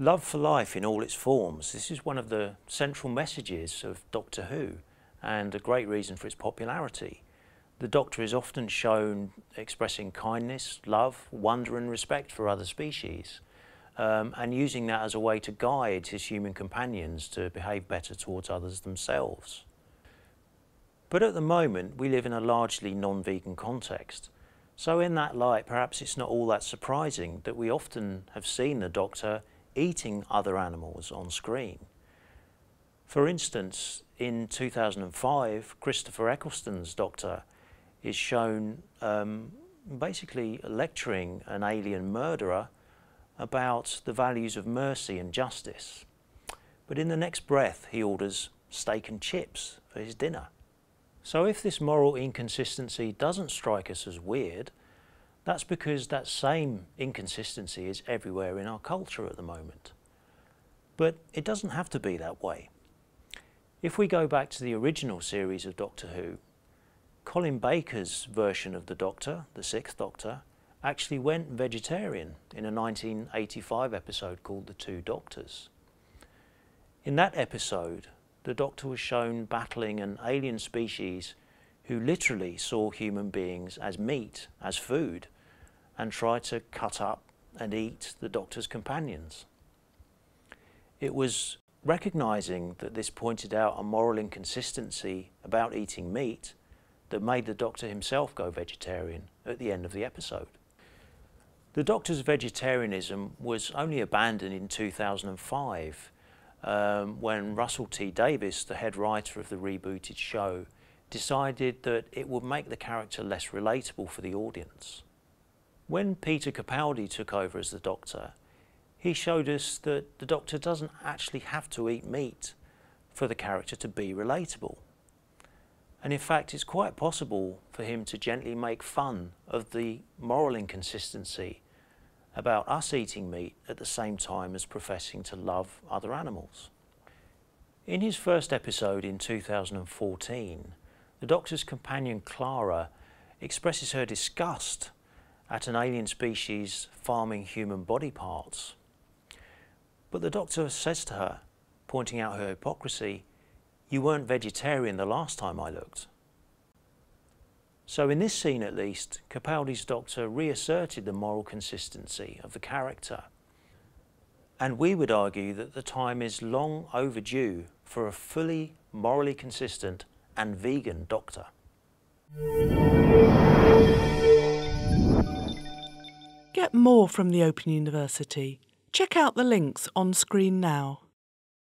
Love for life in all its forms. This is one of the central messages of Doctor Who, and a great reason for its popularity. The Doctor is often shown expressing kindness, love, wonder and respect for other species, and using that as a way to guide his human companions to behave better towards others themselves. But at the moment we live in a largely non-vegan context, so in that light perhaps it's not all that surprising that we often have seen the Doctor eating other animals on screen. For instance, in 2005, Christopher Eccleston's Doctor is shown basically lecturing an alien murderer about the values of mercy and justice. But in the next breath he orders steak and chips for his dinner. So if this moral inconsistency doesn't strike us as weird, that's because that same inconsistency is everywhere in our culture at the moment. But it doesn't have to be that way. If we go back to the original series of Doctor Who, Colin Baker's version of the Doctor, the Sixth Doctor, actually went vegetarian in a 1985 episode called The Two Doctors. In that episode, the Doctor was shown battling an alien species who literally saw human beings as meat, as food, and tried to cut up and eat the Doctor's companions. It was recognising that this pointed out a moral inconsistency about eating meat that made the Doctor himself go vegetarian at the end of the episode. The Doctor's vegetarianism was only abandoned in 2005 when Russell T Davies, the head writer of the rebooted show, decided that it would make the character less relatable for the audience. When Peter Capaldi took over as the Doctor, he showed us that the Doctor doesn't actually have to eat meat for the character to be relatable. And in fact, it's quite possible for him to gently make fun of the moral inconsistency about us eating meat at the same time as professing to love other animals. In his first episode in 2014, the Doctor's companion Clara expresses her disgust at an alien species farming human body parts. But the Doctor says to her, pointing out her hypocrisy, "You weren't vegetarian the last time I looked." So in this scene at least, Capaldi's Doctor reasserted the moral consistency of the character. And we would argue that the time is long overdue for a fully morally consistent and vegan Doctor. Get more from the Open University. Check out the links on screen now.